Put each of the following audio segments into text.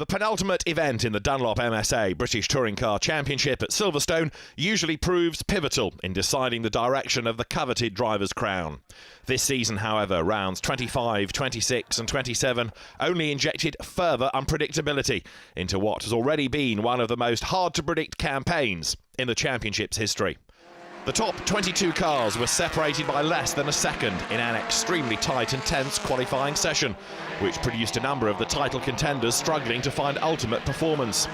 The penultimate event in the Dunlop MSA British Touring Car Championship at Silverstone usually proves pivotal in deciding the direction of the coveted driver's crown. This season, however, rounds 25, 26 and 27 only injected further unpredictability into what has already been one of the most hard-to-predict campaigns in the championship's history. The top 22 cars were separated by less than a second in an extremely tight and tense qualifying session, which produced a number of the title contenders struggling to find ultimate performance.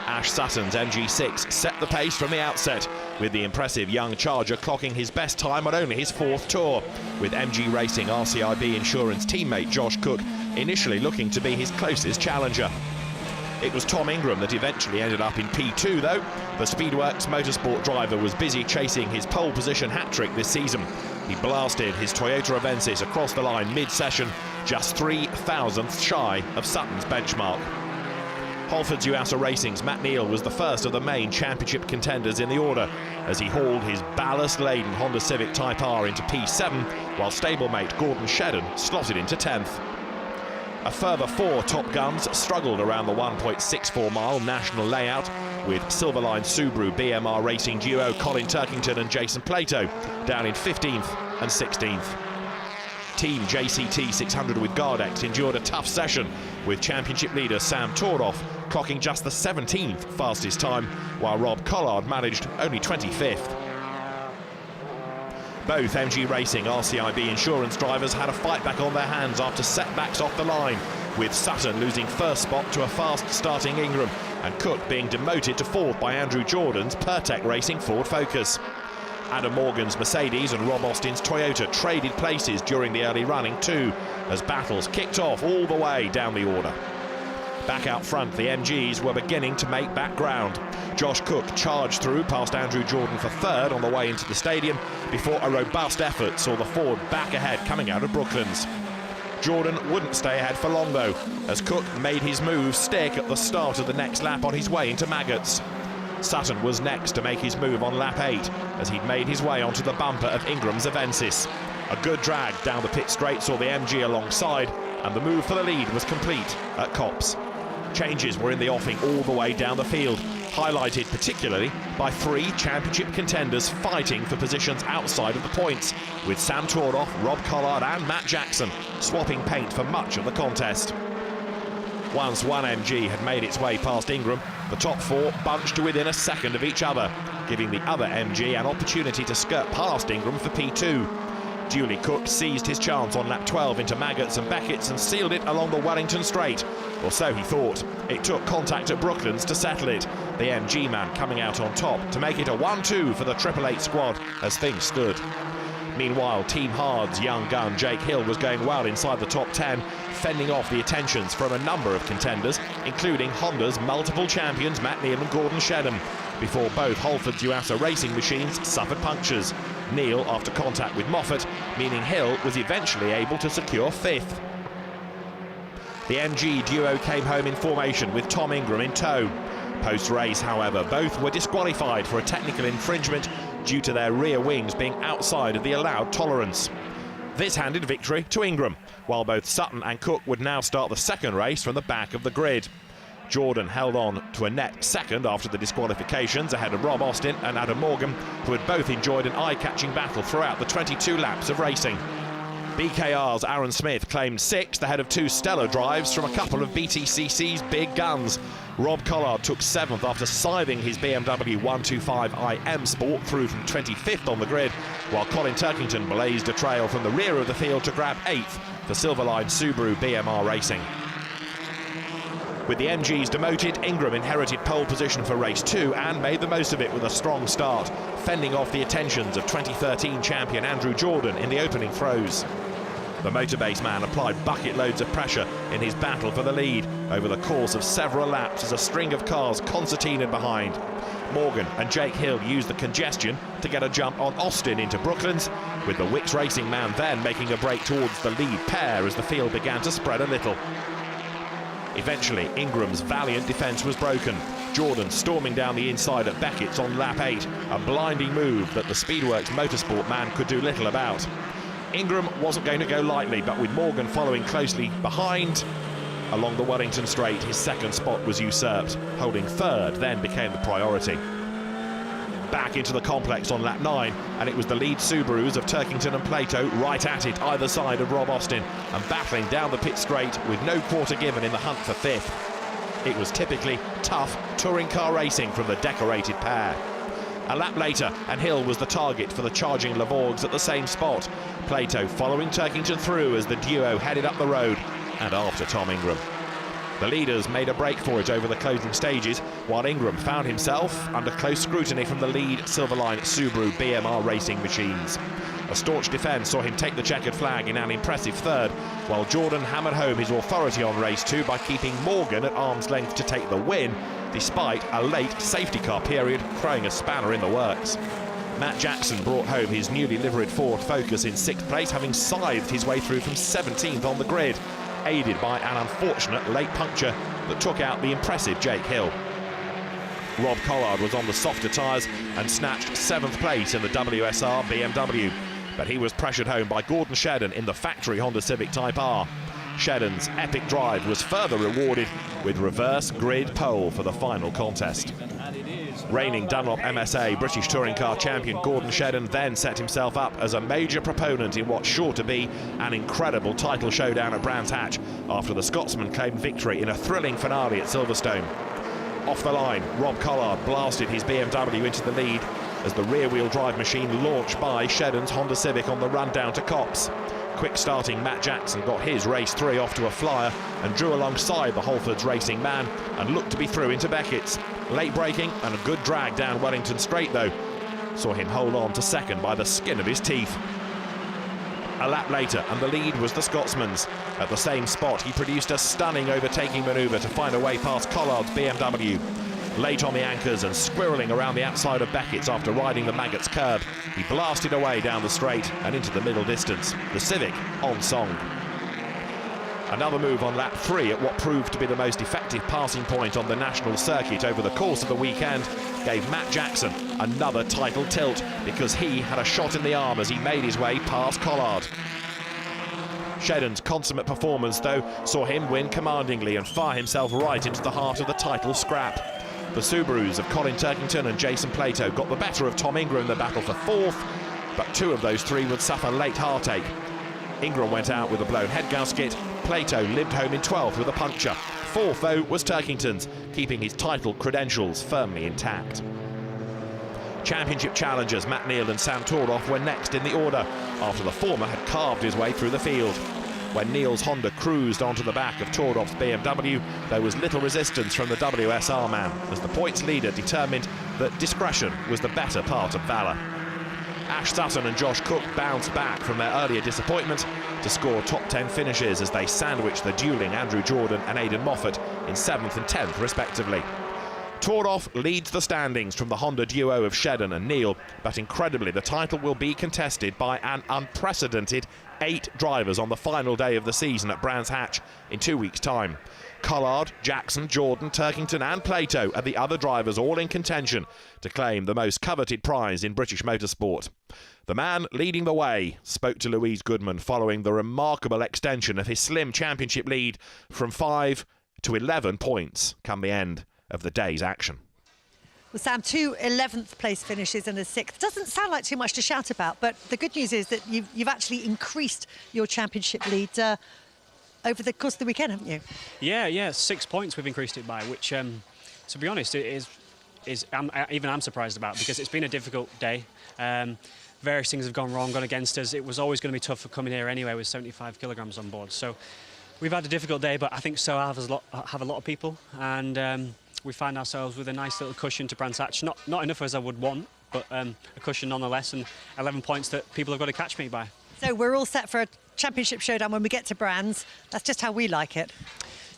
Ash Sutton's MG6 set the pace from the outset, with the impressive young charger clocking his best time on only his fourth tour, with MG Racing RCIB Insurance teammate Josh Cook initially looking to be his closest challenger. It was Tom Ingram that eventually ended up in P2 though. The Speedworks Motorsport driver was busy chasing his pole position hat-trick this season. He blasted his Toyota Avensis across the line mid-session, just 3 thousandths shy of Sutton's benchmark. Halford's UASA Racing's Matt Neal was the first of the main championship contenders in the order, as he hauled his ballast-laden Honda Civic Type R into P7, while stablemate Gordon Shedden slotted into 10th. A further 4 top guns struggled around the 1.64-mile national layout, with Silverline Subaru BMR Racing duo Colin Turkington and Jason Plato down in 15th and 16th. Team JCT 600 with Gardex endured a tough session, with championship leader Sam Toroff clocking just the 17th fastest time, while Rob Collard managed only 25th. Both MG Racing RCIB Insurance drivers had a fight back on their hands after setbacks off the line, with Sutton losing first spot to a fast-starting Ingram and Cook being demoted to fourth by Andrew Jordan's Pertec Racing Ford Focus. Adam Morgan's Mercedes and Rob Austin's Toyota traded places during the early running too, as battles kicked off all the way down the order. Back out front, the MGs were beginning to make back ground. Josh Cook charged through past Andrew Jordan for third on the way into the stadium, before a robust effort saw the Ford back ahead coming out of Brooklands. Jordan wouldn't stay ahead for long though, as Cook made his move stick at the start of the next lap on his way into Maggots. Sutton was next to make his move on lap 8, as he'd made his way onto the bumper of Ingram's Avensis. A good drag down the pit straight saw the MG alongside, and the move for the lead was complete at Copse. Changes were in the offing all the way down the field, highlighted particularly by 3 championship contenders fighting for positions outside of the points, with Sam Toroff, Rob Collard and Matt Jackson swapping paint for much of the contest. Once one MG had made its way past Ingram, the top 4 bunched to within a second of each other, giving the other MG an opportunity to skirt past Ingram for P2. Julie Cook seized his chance on lap 12 into Maggots and Beckett's and sealed it along the Wellington Straight, or so he thought. It took contact at Brooklands to settle it, the MG man coming out on top to make it a 1-2 for the 888 squad as things stood. Meanwhile, Team Hard's young gun Jake Hill was going well inside the top 10, fending off the attentions from a number of contenders, including Honda's multiple champions Matt Neal and Gordon Shedden, before both Halford's UASA Racing machines suffered punctures. Neal after contact with Moffat, meaning Hill was eventually able to secure 5th. The MG duo came home in formation with Tom Ingram in tow. Post-race, however, both were disqualified for a technical infringement due to their rear wings being outside of the allowed tolerance. This handed victory to Ingram, while both Sutton and Cook would now start the second race from the back of the grid. Jordan held on to a net second after the disqualifications ahead of Rob Austin and Adam Morgan, who had both enjoyed an eye-catching battle throughout the 22 laps of racing. BKR's Aaron Smith claimed 6th ahead of 2 stellar drives from a couple of BTCC's big guns. Rob Collard took 7th after scything his BMW 125iM Sport through from 25th on the grid, while Colin Turkington blazed a trail from the rear of the field to grab 8th for Silverline Subaru BMR Racing. With the MGs demoted, Ingram inherited pole position for race 2 and made the most of it with a strong start, fending off the attentions of 2013 champion Andrew Jordan in the opening throws. The Motorbase man applied bucket loads of pressure in his battle for the lead over the course of several laps as a string of cars concertinaed behind. Morgan and Jake Hill used the congestion to get a jump on Austin into Brooklands, with the Wicks Racing man then making a break towards the lead pair as the field began to spread a little. Eventually, Ingram's valiant defence was broken. Jordan storming down the inside at Beckett's on lap 8, a blinding move that the Speedworks Motorsport man could do little about. Ingram wasn't going to go lightly, but with Morgan following closely behind, Along the Wellington Straight, his second spot was usurped. Holding third then became the priority. Back into the complex on lap 9, and it was the lead Subarus of Turkington and Plato right at it either side of Rob Austin and battling down the pit straight with no quarter given in the hunt for 5th. It was typically tough touring car racing from the decorated pair. A lap later, and Hill was the target for the charging Lavorgs at the same spot. Plato following Turkington through as the duo headed up the road and after Tom Ingram. The leaders made a break for it over the closing stages, while Ingram found himself under close scrutiny from the lead Silverline Subaru BMR racing machines. A staunch defence saw him take the checkered flag in an impressive third, while Jordan hammered home his authority on race 2 by keeping Morgan at arm's length to take the win, despite a late safety car period throwing a spanner in the works. Matt Jackson brought home his newly liveried Ford Focus in 6th place, having scythed his way through from 17th on the grid, aided by an unfortunate late puncture that took out the impressive Jake Hill. Rob Collard was on the softer tyres and snatched 7th place in the WSR BMW, but he was pressured home by Gordon Shedden in the factory Honda Civic Type R. Shedden's epic drive was further rewarded with reverse grid pole for the final contest. Reigning Dunlop MSA British Touring Car champion Gordon Shedden then set himself up as a major proponent in what's sure to be an incredible title showdown at Brands Hatch after the Scotsman claimed victory in a thrilling finale at Silverstone. Off the line, Rob Collard blasted his BMW into the lead as the rear-wheel drive machine launched by Shedden's Honda Civic on the run down to Copse. Quick-starting Matt Jackson got his race 3 off to a flyer and drew alongside the Halfords racing man and looked to be through into Beckett's. Late braking and a good drag down Wellington Straight, though, saw him hold on to second by the skin of his teeth. A lap later, and the lead was the Scotsman's. At the same spot, he produced a stunning overtaking manoeuvre to find a way past Collard's BMW. Late on the anchors and squirreling around the outside of Beckett's after riding the Maggots curb, he blasted away down the straight and into the middle distance, the Civic on song. Another move on lap 3 at what proved to be the most effective passing point on the national circuit over the course of the weekend gave Matt Jackson another title tilt because he had a shot in the arm as he made his way past Collard. Shedden's consummate performance, though, saw him win commandingly and fire himself right into the heart of the title scrap. The Subarus of Colin Turkington and Jason Plato got the better of Tom Ingram in the battle for 4th, but 2 of those 3 would suffer late heartache. Ingram went out with a blown head gasket. Plato limped home in 12th with a puncture. 4th, though, was Turkington's, keeping his title credentials firmly intact. Championship challengers Matt Neal and Sam Tordoff were next in the order, after the former had carved his way through the field. When Neal's Honda cruised onto the back of Tordoff's BMW, there was little resistance from the WSR man, as the points leader determined that discretion was the better part of valour. Ash Sutton and Josh Cook bounced back from their earlier disappointment to score top 10 finishes as they sandwiched the duelling Andrew Jordan and Aidan Moffat in 7th and 10th respectively. Tordoff leads the standings from the Honda duo of Shedden and Neal, but incredibly the title will be contested by an unprecedented 8 drivers on the final day of the season at Brands Hatch in 2 weeks' time. Collard, Jackson, Jordan, Turkington and Plato are the other drivers all in contention to claim the most coveted prize in British motorsport. The man leading the way spoke to Louise Goodman following the remarkable extension of his slim championship lead from 5 to 11 points come the end of the day's action. Well, Sam, 2 11th place finishes and a 6th. Doesn't sound like too much to shout about, but the good news is that you've actually increased your championship lead over the course of the weekend, haven't you? Yeah, 6 points we've increased it by, which, to be honest, I'm surprised about because it's been a difficult day. Various things have gone wrong, gone against us. It was always going to be tough for coming here anyway with 75 kilograms on board. So we've had a difficult day, but I think so have a lot of people, and we find ourselves with a nice little cushion to Brands Hatch. Not enough as I would want, but a cushion nonetheless, and 11 points that people have got to catch me by. So we're all set for a championship showdown when we get to Brands. That's just how we like it.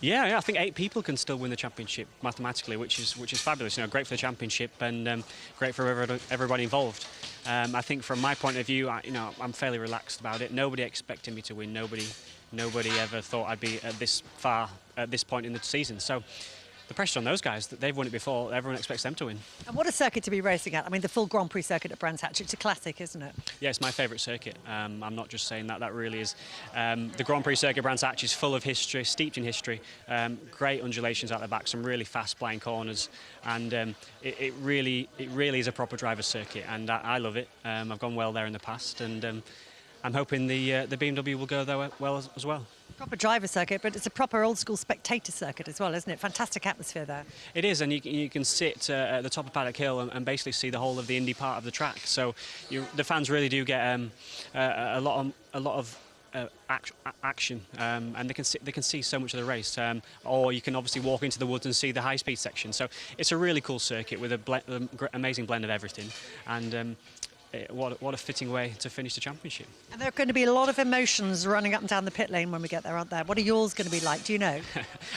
Yeah, I think 8 people can still win the championship mathematically, which is fabulous. You know, great for the championship and great for everybody involved. I think from my point of view, I'm fairly relaxed about it. Nobody expected me to win. Nobody ever thought I'd be at this far at this point in the season. So the pressure's on those guys. That they've won it before. Everyone expects them to win. And what a circuit to be racing at. I mean, the full Grand Prix circuit at Brands Hatch, it's a classic, isn't it? Yeah, it's my favourite circuit. I'm not just saying that, that really is. The Grand Prix circuit, Brands Hatch, is full of history, steeped in history. Great undulations out the back, some really fast blind corners, and it really is a proper driver's circuit, and I love it. I've gone well there in the past, and I'm hoping the BMW will go there well as well. Proper driver circuit, but it's a proper old school spectator circuit as well, isn't it? Fantastic atmosphere there. It is, and you can sit at the top of Paddock Hill and basically see the whole of the Indy part of the track. So the fans really do get a lot of action, and they can see so much of the race. Or you can obviously walk into the woods and see the high-speed section. So it's a really cool circuit with an amazing blend of everything, and what a fitting way to finish the championship. And there are going to be a lot of emotions running up and down the pit lane when we get there, aren't there? What are yours going to be like? Do you know?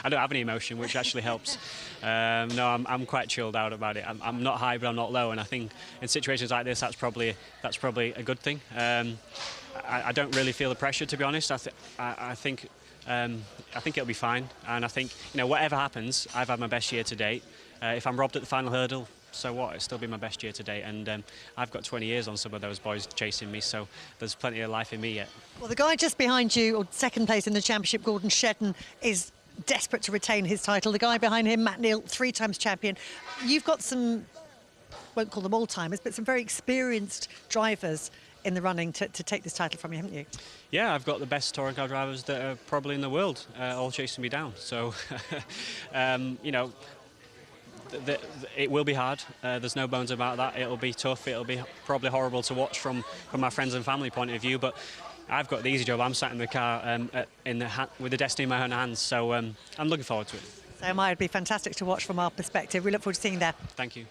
I don't have any emotion, which actually helps. No, I'm quite chilled out about it. I'm not high, but I'm not low, and I think in situations like this, that's probably a good thing. I don't really feel the pressure, to be honest. I think it'll be fine, and I think whatever happens, I've had my best year to date. If I'm robbed at the final hurdle, so what? It'll still be my best year to date, and I've got 20 years on some of those boys chasing me, so there's plenty of life in me yet. Well, the guy just behind you, or second place in the championship, Gordon Shedden, is desperate to retain his title. The guy behind him, Matt Neal, 3 times champion. You've got some, won't call them all-timers, but some very experienced drivers in the running to take this title from you, haven't you? Yeah, I've got the best touring car drivers that are probably in the world, all chasing me down. So, it will be hard. There's no bones about that. It'll be tough. It'll be probably horrible to watch from my friends and family point of view. But I've got the easy job. I'm sat in the car with the destiny in my own hands. So I'm looking forward to it. So it might be fantastic to watch from our perspective. We look forward to seeing you there. Thank you.